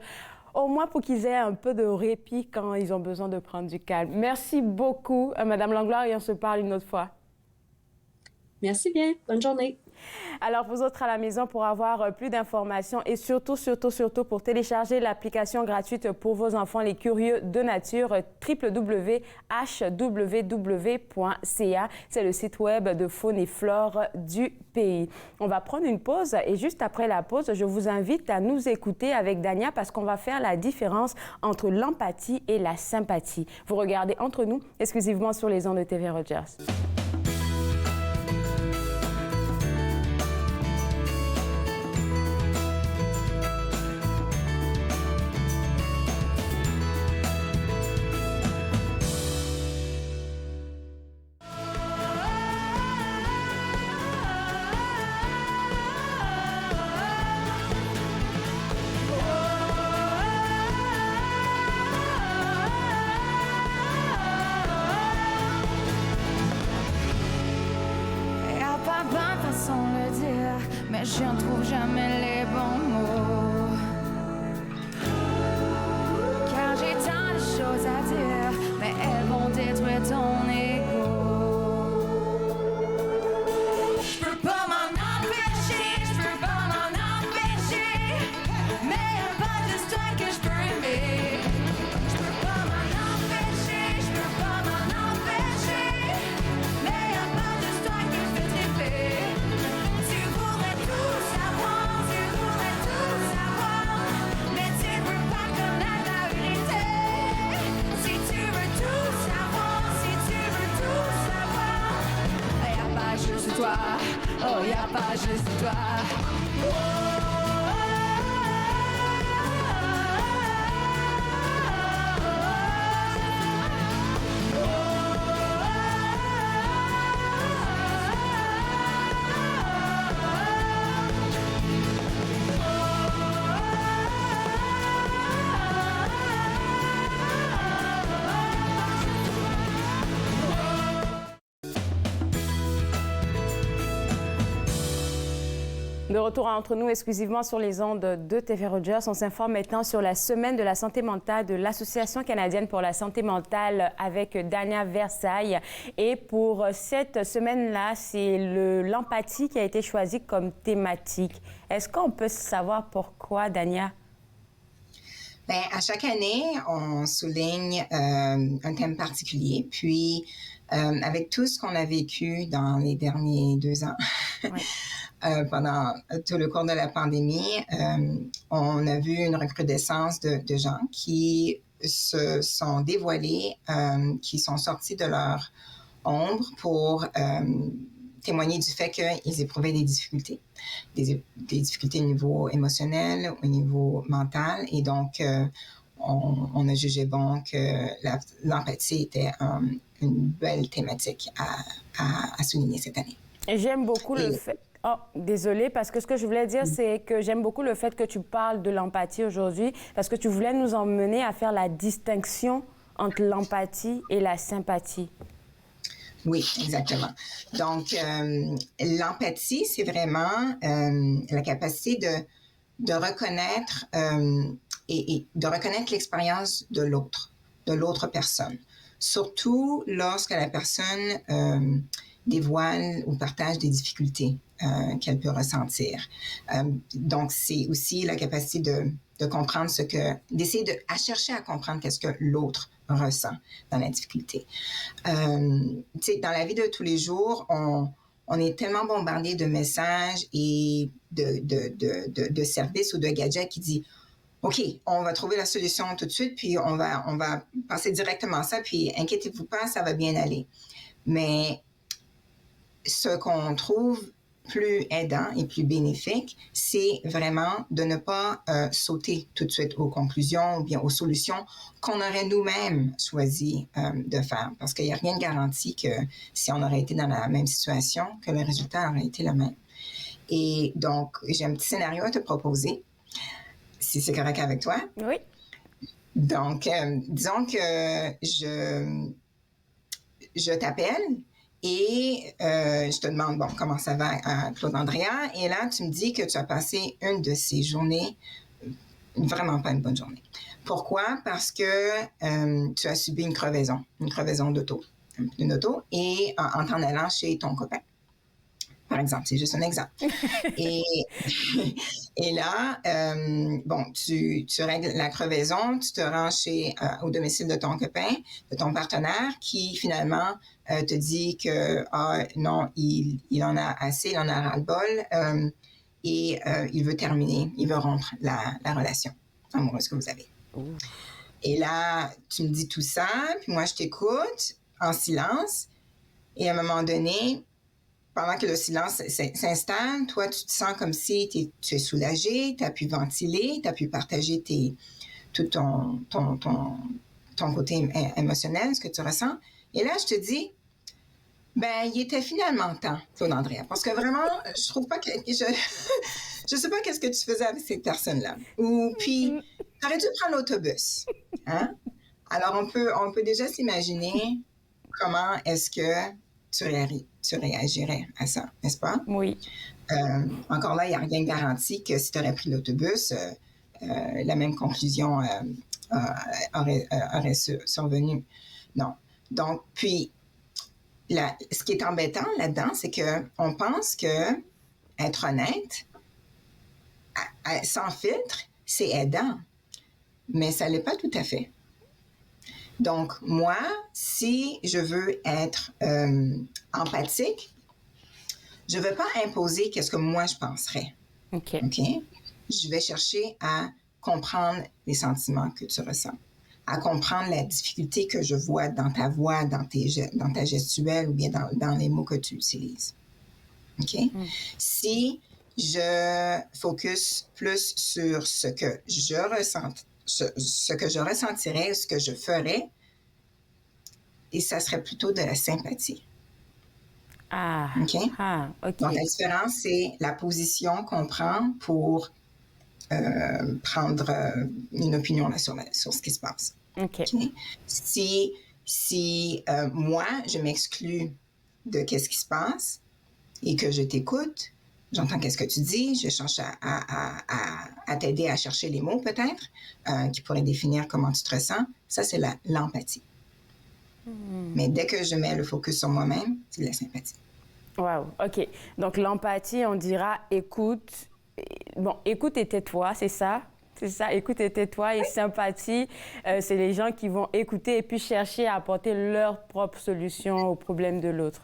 au moins pour qu'ils aient un peu de répit quand ils ont besoin de prendre du calme. Merci beaucoup, Madame Langlois, et on se parle une autre fois. Merci bien. Bonne journée. Alors, vous autres à la maison, pour avoir plus d'informations et surtout pour télécharger l'application gratuite pour vos enfants, les curieux de nature, www.hww.ca. C'est le site web de faune et flore du pays. On va prendre une pause et juste après la pause, je vous invite à nous écouter avec Dania parce qu'on va faire la différence entre l'empathie et la sympathie. Vous regardez Entre nous, exclusivement sur les ondes de TV Rogers. Mais je ne trouve jamais les bons mots. Car j'ai tant de choses à dire, mais elles vont détruire ton ego. Je peux pas m'en empêcher, je peux pas m'en empêcher. Mais y'a pas juste toi que je peux aimer. Je peux pas m'en empêcher, je peux pas m'en empêcher. Mais y'a pas juste toi que je fais tripper. Tu voudrais tout savoir, mais tu veux pas connaître la vérité. Si tu veux tout savoir, y'a pas juste toi, oh y'a pas juste toi. De retour entre nous exclusivement sur les ondes de TV Rogers, on s'informe maintenant sur la semaine de la santé mentale de l'Association canadienne pour la santé mentale avec Dania Versailles. Et pour cette semaine-là, c'est l'empathie qui a été choisie comme thématique. Est-ce qu'on peut savoir pourquoi, Dania? Bien, à chaque année, on souligne un thème particulier. Puis, avec tout ce qu'on a vécu dans les derniers 2 ans, oui. Pendant tout le cours de la pandémie, on a vu une recrudescence de gens qui se sont dévoilés, qui sont sortis de leur ombre pour témoigner du fait qu'ils éprouvaient des difficultés, des difficultés au niveau émotionnel, au niveau mental. Et donc, on a jugé bon que l'empathie était une belle thématique à souligner cette année. J'aime beaucoup le fait... Oh, désolée, parce que ce que je voulais dire, c'est que j'aime beaucoup le fait que tu parles de l'empathie aujourd'hui, parce que tu voulais nous emmener à faire la distinction entre l'empathie et la sympathie. Oui, exactement. Donc, l'empathie, c'est vraiment la capacité de reconnaître et de reconnaître l'expérience de l'autre personne. Surtout lorsque la personne dévoile ou partage des difficultés qu'elle peut ressentir. Donc, c'est aussi la capacité de comprendre d'essayer à chercher à comprendre qu'est-ce que l'autre ressent dans la difficulté. Dans la vie de tous les jours, on est tellement bombardé de messages et de services ou de gadgets qui disent OK, on va trouver la solution tout de suite, puis on va passer directement à ça, puis inquiétez-vous pas, ça va bien aller. Mais ce qu'on trouve plus aidant et plus bénéfique, c'est vraiment de ne pas sauter tout de suite aux conclusions ou bien aux solutions qu'on aurait nous-mêmes choisi de faire. Parce qu'il n'y a rien de garanti que si on aurait été dans la même situation, que le résultat aurait été le même. Et donc, j'ai un petit scénario à te proposer, si c'est correct avec toi. Oui. Donc, disons que je t'appelle et je te demande, bon, comment ça va, Claude Andrea? Et là, tu me dis que tu as passé une de ces journées, vraiment pas une bonne journée. Pourquoi? Parce que tu as subi une crevaison d'auto, une auto, et en t'en allant chez ton copain. par exemple. C'est juste un exemple. Et, et là, bon, tu règles la crevaison, tu te rends au domicile de ton copain, de ton partenaire, qui finalement te dit que non, il en a assez, il en a ras-le-bol, et il veut terminer, il veut rompre la relation amoureuse que vous avez. Et là, tu me dis tout ça, puis moi, je t'écoute en silence. Et à un moment donné, pendant que le silence s'installe, toi, tu te sens comme si tu es soulagé, tu as pu ventiler, tu as pu partager tout ton côté émotionnel, ce que tu ressens. Et là, je te dis, ben, il était finalement temps, Claude Andrea, parce que vraiment, je trouve pas que je sais pas qu'est-ce que tu faisais avec ces personnes-là. Ou puis, tu aurais dû prendre l'autobus, hein? Alors, on peut déjà s'imaginer comment est-ce que tu réagirais à ça, n'est-ce pas? Oui. Encore là, il n'y a rien de garanti que si tu aurais pris l'autobus, la même conclusion aurait survenu. Non. Donc, puis, ce qui est embêtant là-dedans, c'est qu'on pense que être honnête, sans filtre, c'est aidant. Mais ça ne l'est pas tout à fait. Donc, moi, si je veux être empathique, je ne vais pas imposer qu'est-ce que moi je penserais. OK. Je vais chercher à comprendre les sentiments que tu ressens, à comprendre la difficulté que je vois dans ta voix, dans ta gestuelle ou bien dans les mots que tu utilises. OK? Si je focus plus sur ce que je ressens, ce que je ressentirais, ce que je ferais, et ça serait plutôt de la sympathie. OK? OK. Donc, la différence, c'est la position qu'on prend pour prendre une opinion là, sur ce qui se passe. OK. Okay? Si moi, je m'exclus de qu'est-ce qui se passe et que je t'écoute, j'entends qu'est-ce que tu dis, je cherche à t'aider à chercher les mots peut-être qui pourraient définir comment tu te ressens, ça c'est l'empathie. Mais dès que je mets le focus sur moi-même, c'est de la sympathie. Wow, OK. Donc l'empathie, on dira écoute. Bon, écoute et tais-toi, c'est ça? C'est ça, écoute et tais-toi. Et sympathie, c'est les gens qui vont écouter et puis chercher à apporter leur propre solution aux problèmes de l'autre.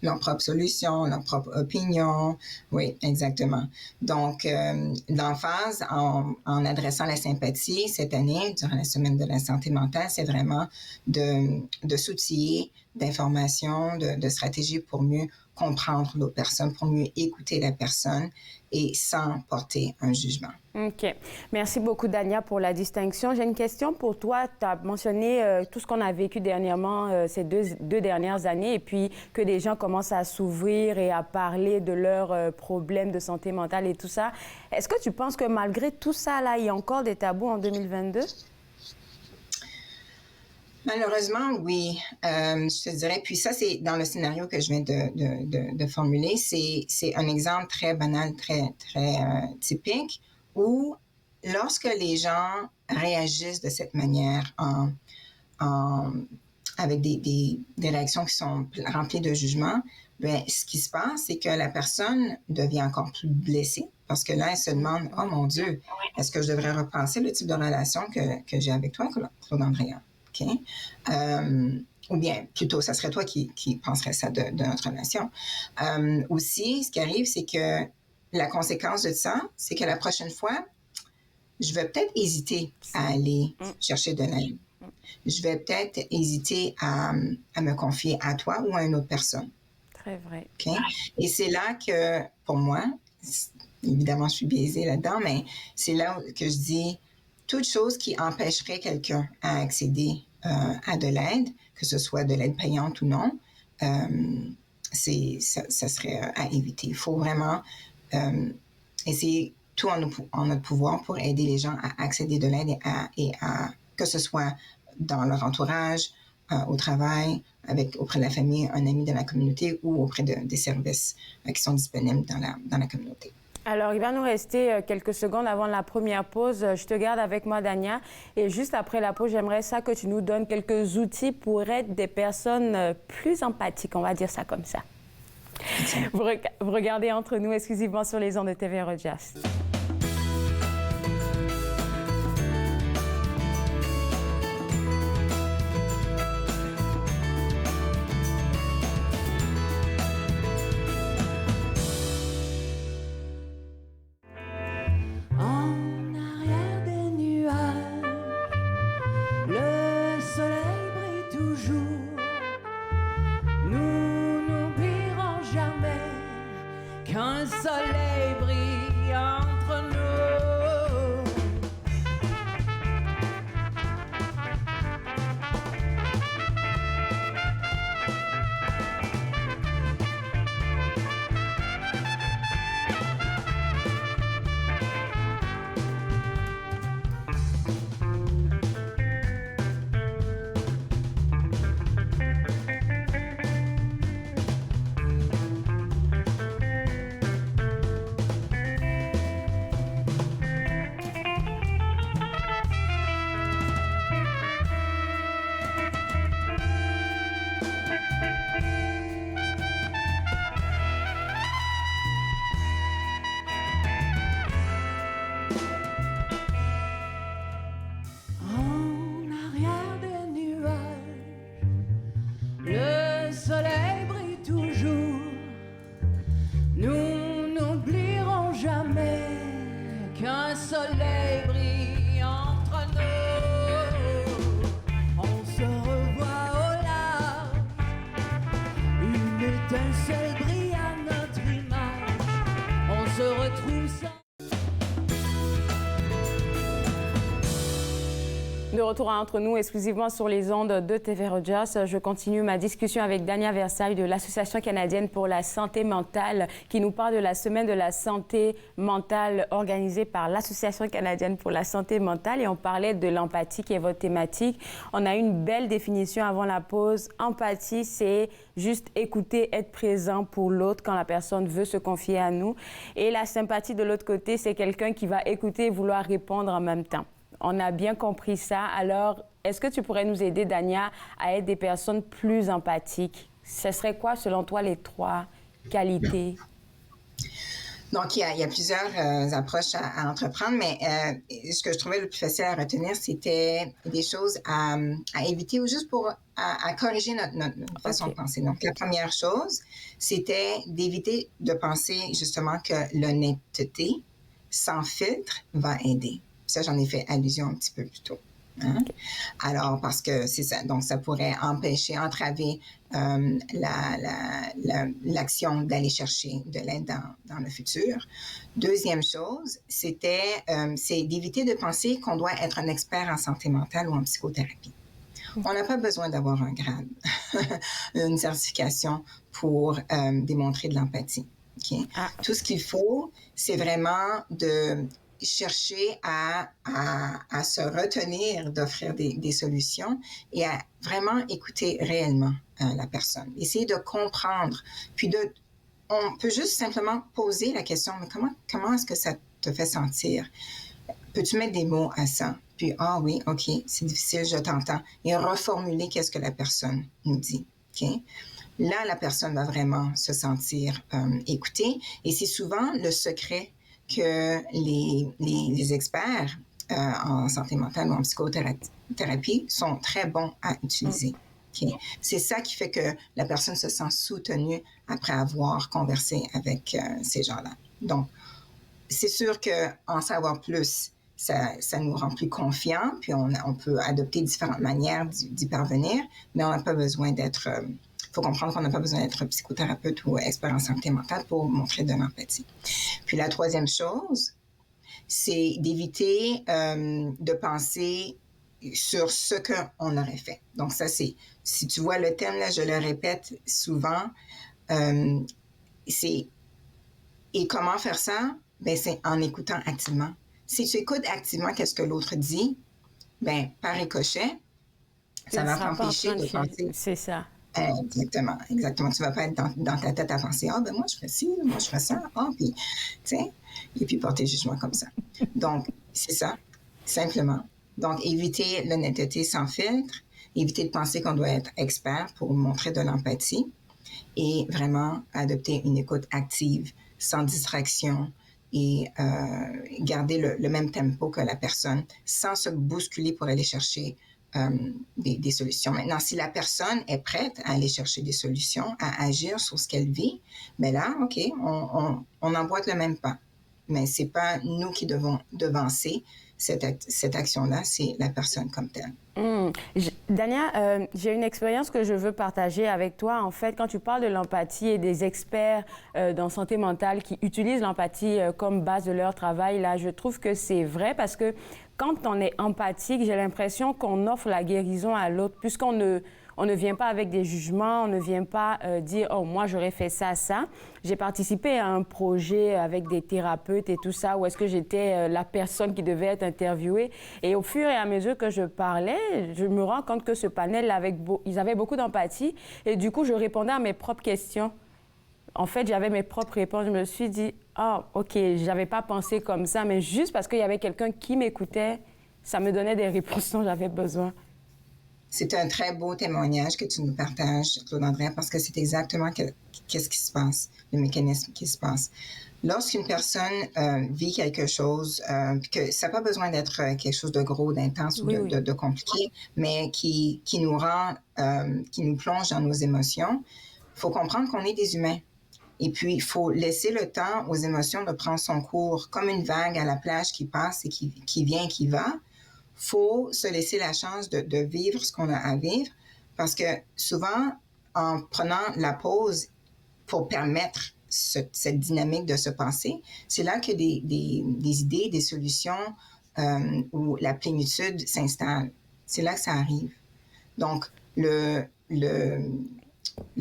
Leur propre solution, leur propre opinion. Oui, exactement. Donc, l'emphase en adressant la sympathie cette année, durant la semaine de la santé mentale, c'est vraiment de s'outiller d'informations, de stratégies pour mieux comprendre l'autre personne, pour mieux écouter la personne et sans porter un jugement. OK. Merci beaucoup, Dania, pour la distinction. J'ai une question pour toi. Tu as mentionné tout ce qu'on a vécu dernièrement ces deux dernières années et puis que des gens commencent à s'ouvrir et à parler de leurs problèmes de santé mentale et tout ça. Est-ce que tu penses que malgré tout ça, là, il y a encore des tabous en 2022? Malheureusement, oui. Je te dirais, puis ça, c'est dans le scénario que je viens de formuler, c'est un exemple très banal, très typique, où lorsque les gens réagissent de cette manière avec des réactions qui sont remplies de jugement, bien, ce qui se passe, c'est que la personne devient encore plus blessée parce que là, elle se demande « Oh mon Dieu, est-ce que je devrais repenser le type de relation que j'ai avec toi, Claude Andrea? » Okay? Ou bien, plutôt, ça serait toi qui penserais ça de notre relation. Aussi, ce qui arrive, c'est que la conséquence de ça, c'est que la prochaine fois, je vais peut-être hésiter à aller chercher de l'aide. Je vais peut-être hésiter à me confier à toi ou à une autre personne. Très vrai. Okay? Et c'est là que, pour moi, évidemment, je suis biaisée là-dedans, mais c'est là que je dis toute chose qui empêcherait quelqu'un à accéder à de l'aide, que ce soit de l'aide payante ou non, ça serait à éviter. Il faut vraiment essayer tout en notre pouvoir pour aider les gens à accéder de l'aide et à que ce soit dans leur entourage, au travail, auprès de la famille, un ami de la communauté ou auprès des services qui sont disponibles dans la communauté. Alors, il va nous rester quelques secondes avant la première pause. Je te garde avec moi, Dania. Et juste après la pause, j'aimerais ça que tu nous donnes quelques outils pour être des personnes plus empathiques, on va dire ça comme ça. Vous regardez Entre nous exclusivement sur les ondes de TV Rogers. En arrière des nuages, le soleil brille toujours. Nous n'oublierons jamais qu'un soleil brille entre nous. En arrière des nuages, le soleil brille toujours. Nous n'oublierons jamais qu'un soleil brille entre nous. On se revoit au large, une étincelle brille à notre image. On se retrouve sans... De retour à Entre nous, exclusivement sur les ondes de TV Rogers. Je continue ma discussion avec Dania Versailles de l'Association canadienne pour la santé mentale qui nous parle de la semaine de la santé mentale organisée par l'Association canadienne pour la santé mentale et on parlait de l'empathie qui est votre thématique. On a eu une belle définition avant la pause. Empathie, c'est juste écouter, être présent pour l'autre quand la personne veut se confier à nous. Et la sympathie de l'autre côté, c'est quelqu'un qui va écouter et vouloir répondre en même temps. On a bien compris ça. Alors, est-ce que tu pourrais nous aider, Dania, à être des personnes plus empathiques? Ce serait quoi, selon toi, les 3 qualités? Donc, il y a plusieurs approches à entreprendre, mais ce que je trouvais le plus facile à retenir, c'était des choses à éviter ou juste pour à corriger notre façon de penser. Donc, la première chose, c'était d'éviter de penser justement que l'honnêteté sans filtre va aider. Ça, j'en ai fait allusion un petit peu plus tôt. Hein? Okay. Alors, parce que c'est ça. Donc, ça pourrait empêcher, entraver l'action d'aller chercher de l'aide dans le futur. Deuxième chose, c'est d'éviter de penser qu'on doit être un expert en santé mentale ou en psychothérapie. On n'a pas besoin d'avoir un grade, une certification pour démontrer de l'empathie. Okay? Ah. Tout ce qu'il faut, c'est vraiment de chercher à se retenir d'offrir des solutions et à vraiment écouter réellement la personne. Essayer de comprendre. Puis on peut juste simplement poser la question, mais comment est-ce que ça te fait sentir? Peux-tu mettre des mots à ça? Puis, ah oui, OK, c'est difficile, je t'entends. Et reformuler qu'est-ce que la personne nous dit. OK? Là, la personne va vraiment se sentir écoutée. Et c'est souvent le secret que les experts en santé mentale ou en psychothérapie sont très bons à utiliser. Okay? C'est ça qui fait que la personne se sent soutenue après avoir conversé avec ces gens-là. Donc, c'est sûr qu'en savoir plus, ça nous rend plus confiants, puis on peut adopter différentes manières d'y parvenir, mais on n'a pas besoin d'être... Il faut comprendre qu'on n'a pas besoin d'être psychothérapeute ou expert en santé mentale pour montrer de l'empathie. Puis la troisième chose, c'est d'éviter de penser sur ce qu'on aurait fait. Donc ça, c'est, si tu vois le thème, là, je le répète souvent, c'est, et comment faire ça? Ben, c'est en écoutant activement. Si tu écoutes activement qu'est-ce que l'autre dit, ben, par ricochet, ça va t'empêcher de penser. C'est ça. Exactement. Tu vas pas être dans ta tête à penser, ben moi je ferais ci, moi je ferais ça, puis, tu sais, et puis porter jugement comme ça. Donc, c'est ça, simplement. Donc, éviter l'honnêteté sans filtre, éviter de penser qu'on doit être expert pour montrer de l'empathie et vraiment adopter une écoute active, sans distraction et garder le même tempo que la personne, sans se bousculer pour aller chercher des solutions. Maintenant, si la personne est prête à aller chercher des solutions, à agir sur ce qu'elle vit, bien là, OK, on emboîte le même pas. Mais ce n'est pas nous qui devons devancer cette action-là, c'est la personne comme telle. Dania, j'ai une expérience que je veux partager avec toi. En fait, quand tu parles de l'empathie et des experts dans santé mentale qui utilisent l'empathie comme base de leur travail, là, je trouve que c'est vrai parce que quand on est empathique, j'ai l'impression qu'on offre la guérison à l'autre puisqu'on ne vient pas avec des jugements, on ne vient pas dire « Oh, moi, j'aurais fait ça, ça ». J'ai participé à un projet avec des thérapeutes et tout ça, où est-ce que j'étais la personne qui devait être interviewée. Et au fur et à mesure que je parlais, je me rends compte que ce panel, ils avaient beaucoup d'empathie. Et du coup, je répondais à mes propres questions. En fait, j'avais mes propres réponses. Je me suis dit « Ah, OK, j'avais pas pensé comme ça. » Mais juste parce qu'il y avait quelqu'un qui m'écoutait, ça me donnait des réponses dont j'avais besoin. C'est un très beau témoignage que tu nous partages, Claude-André, parce que c'est exactement qu'est-ce qui se passe, le mécanisme qui se passe. Lorsqu'une personne vit quelque chose, que ça n'a pas besoin d'être quelque chose de gros, d'intense ou de compliqué, mais qui nous rend, qui nous plonge dans nos émotions, il faut comprendre qu'on est des humains. Et puis, il faut laisser le temps aux émotions de prendre son cours, comme une vague à la plage qui passe et qui vient et qui va. Faut se laisser la chance de vivre ce qu'on a à vivre parce que souvent, en prenant la pause pour permettre cette dynamique de se passer, c'est là que des idées, des solutions ou la plénitude s'installe. C'est là que ça arrive. Donc,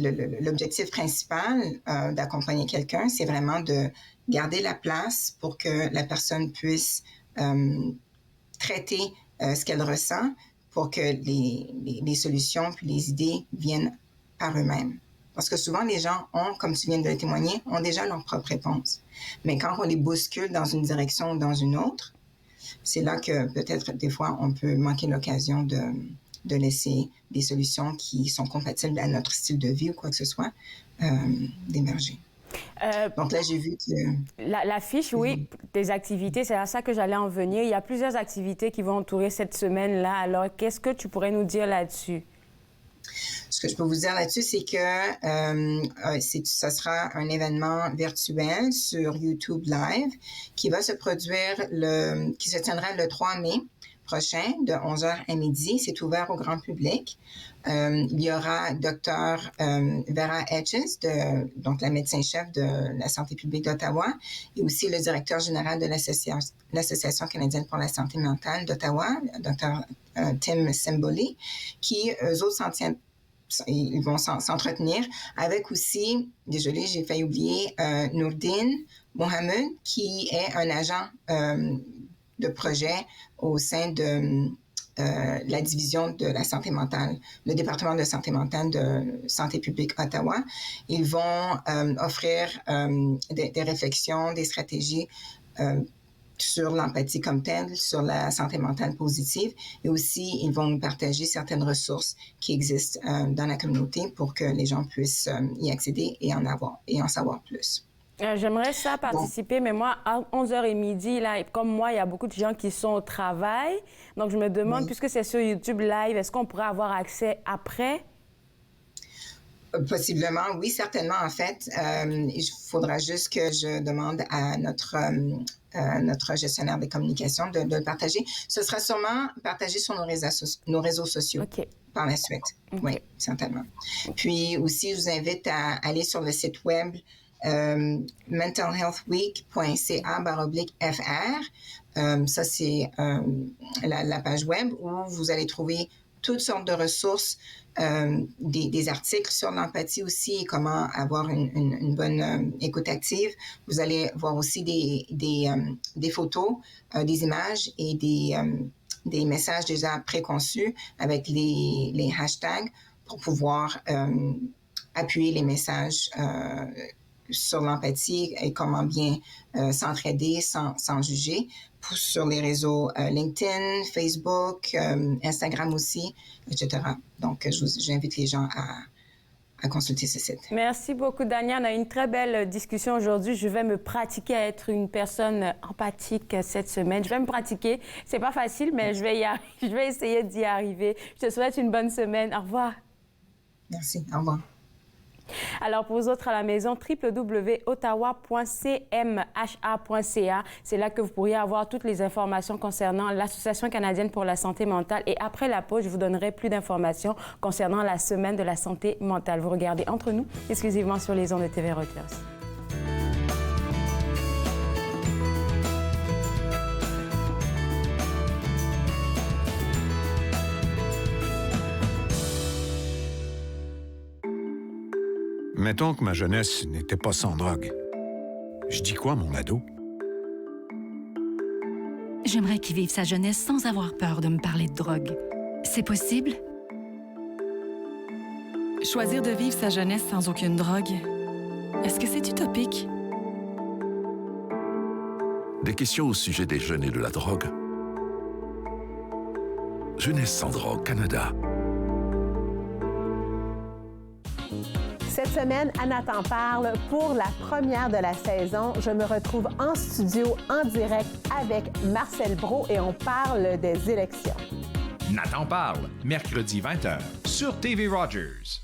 l'objectif principal d'accompagner quelqu'un, c'est vraiment de garder la place pour que la personne puisse traiter ce qu'elle ressent pour que les solutions puis les idées viennent par eux-mêmes. Parce que souvent, les gens ont, comme tu viens de le témoigner, ont déjà leur propre réponse. Mais quand on les bouscule dans une direction ou dans une autre, c'est là que peut-être des fois, on peut manquer l'occasion de laisser des solutions qui sont compatibles à notre style de vie ou quoi que ce soit d'émerger. Donc là, j'ai vu que... La fiche, oui, des activités, c'est à ça que j'allais en venir. Il y a plusieurs activités qui vont entourer cette semaine-là. Alors, qu'est-ce que tu pourrais nous dire là-dessus? Ce que je peux vous dire là-dessus, c'est que ça sera un événement virtuel sur YouTube Live qui va se produire, qui se tiendra le 3 mai prochain, de 11h à midi. C'est ouvert au grand public. Il y aura Dr. Vera Etches, donc la médecin-chef de la santé publique d'Ottawa, et aussi le directeur général de l'Association canadienne pour la santé mentale d'Ottawa, Dr. Tim Simboli, qui, eux autres, ils vont s'entretenir avec aussi, désolé, j'ai failli oublier, Nourdine Mohamed, qui est un agent de projet au sein de la division de la santé mentale, le département de santé mentale de Santé publique Ottawa. Ils vont offrir des réflexions, des stratégies sur l'empathie comme telle, sur la santé mentale positive, et aussi ils vont nous partager certaines ressources qui existent dans la communauté pour que les gens puissent y accéder et en savoir plus. J'aimerais ça participer, mais moi, à 11h et midi, là, comme moi, il y a beaucoup de gens qui sont au travail. Donc, je me demande, puisque c'est sur YouTube Live, est-ce qu'on pourrait avoir accès après? Possiblement, oui, certainement, en fait. Il faudra juste que je demande à notre gestionnaire des communications de le partager. Ce sera sûrement partagé sur nos réseaux sociaux par la suite. Oui, certainement. Puis aussi, je vous invite à aller sur le site web mentalhealthweek.ca/fr. Ça, c'est la page web où vous allez trouver toutes sortes de ressources, des articles sur l'empathie aussi et comment avoir une bonne écoute active. Vous allez voir aussi des photos, des images et des messages déjà préconçus avec les hashtags pour pouvoir appuyer les messages sur l'empathie et comment bien s'entraider sans juger sur les réseaux LinkedIn, Facebook, Instagram aussi, etc. Donc, j'invite les gens à consulter ce site. Merci beaucoup, Dania. On a eu une très belle discussion aujourd'hui. Je vais me pratiquer à être une personne empathique cette semaine. Je vais me pratiquer. C'est pas facile, mais je vais essayer d'y arriver. Je te souhaite une bonne semaine. Au revoir. Merci. Au revoir. Alors, pour vous autres à la maison, www.ottawa.cmha.ca. C'est là que vous pourriez avoir toutes les informations concernant l'Association canadienne pour la santé mentale. Et après la pause, je vous donnerai plus d'informations concernant la semaine de la santé mentale. Vous regardez Entre nous, exclusivement sur les ondes de TV Rogers. Mettons que ma jeunesse n'était pas sans drogue. Je dis quoi, mon ado? J'aimerais qu'il vive sa jeunesse sans avoir peur de me parler de drogue. C'est possible? Choisir de vivre sa jeunesse sans aucune drogue, est-ce que c'est utopique? Des questions au sujet des jeunes et de la drogue. Jeunesse sans drogue, Canada. Cette semaine, Anna t'en parle. Pour la première de la saison, je me retrouve en studio, en direct avec Marcel Brault et on parle des élections. Nathan parle, mercredi 20h, sur TV Rogers.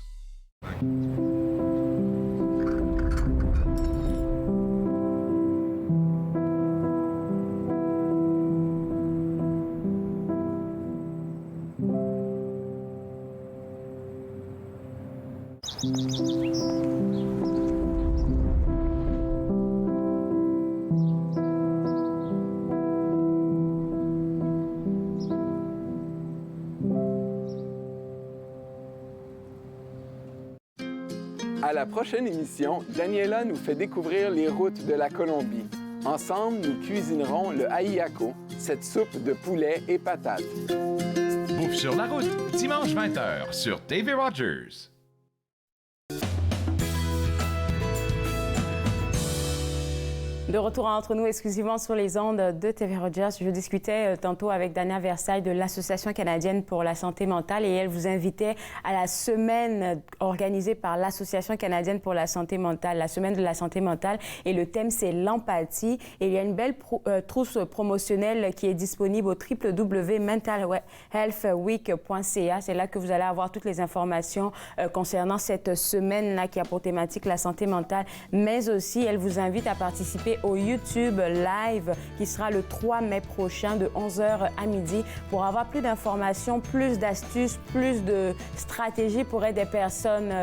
À la prochaine émission, Daniela nous fait découvrir les routes de la Colombie. Ensemble, nous cuisinerons le ahiako, cette soupe de poulet et patates. Bouffe sur la route, dimanche 20h, sur TV Rogers. De retour entre nous exclusivement sur les ondes de TV Rogers. Je discutais tantôt avec Dania Versailles de l'Association canadienne pour la santé mentale et elle vous invitait à la semaine organisée par l'Association canadienne pour la santé mentale, la semaine de la santé mentale. Et le thème, c'est l'empathie. Et il y a une belle trousse promotionnelle qui est disponible au www.mentalhealthweek.ca. C'est là que vous allez avoir toutes les informations concernant cette semaine-là qui a pour thématique la santé mentale. Mais aussi, elle vous invite à participer au YouTube Live qui sera le 3 mai prochain de 11h à midi pour avoir plus d'informations, plus d'astuces, plus de stratégies pour aider des personnes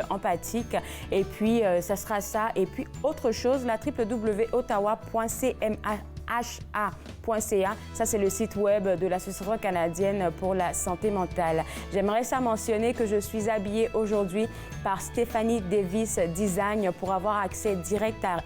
empathiques. Et puis, ça sera ça. Et puis, autre chose, la www.ottawa.cmha.ca. Ça, c'est le site web de l'Association canadienne pour la santé mentale. J'aimerais ça mentionner que je suis habillée aujourd'hui par Stéphanie Davis Design pour avoir accès direct à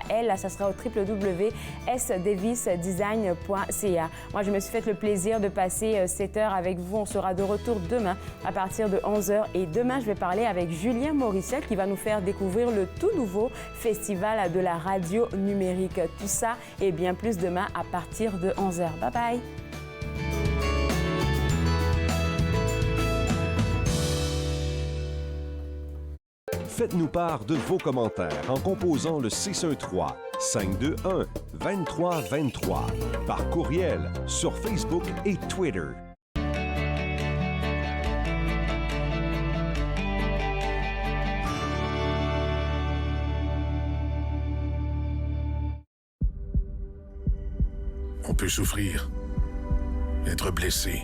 elle. Ça sera au www.sdavisdesign.ca. Moi, je me suis fait le plaisir de passer cette heure avec vous. On sera de retour demain à partir de 11h. Et demain, je vais parler avec Julien Morissette qui va nous faire découvrir le tout nouveau festival de la radio numérique. Tout ça et bien plus demain à partir de 11h. Bye bye! Faites-nous part de vos commentaires en composant le 613-521-2323 par courriel sur Facebook et Twitter. On peut souffrir, être blessé,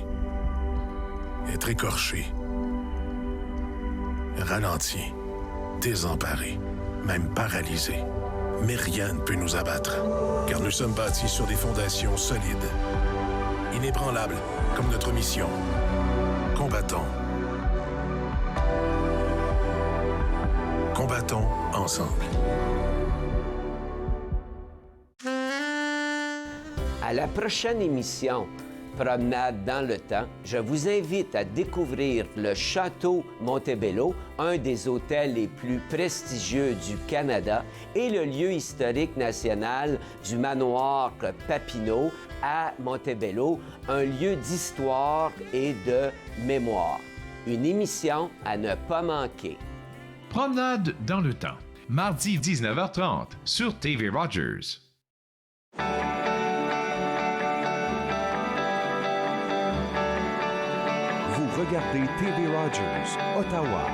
être écorché, ralenti, désemparé, même paralysé. Mais rien ne peut nous abattre, car nous sommes bâtis sur des fondations solides, inébranlables comme notre mission. Combattons. Combattons ensemble. À la prochaine émission Promenade dans le temps, je vous invite à découvrir le Château Montebello, un des hôtels les plus prestigieux du Canada, et le lieu historique national du manoir Papineau à Montebello, un lieu d'histoire et de mémoire. Une émission à ne pas manquer. Promenade dans le temps, mardi 19h30 sur TV Rogers. Vous regardez TV Rogers, Ottawa.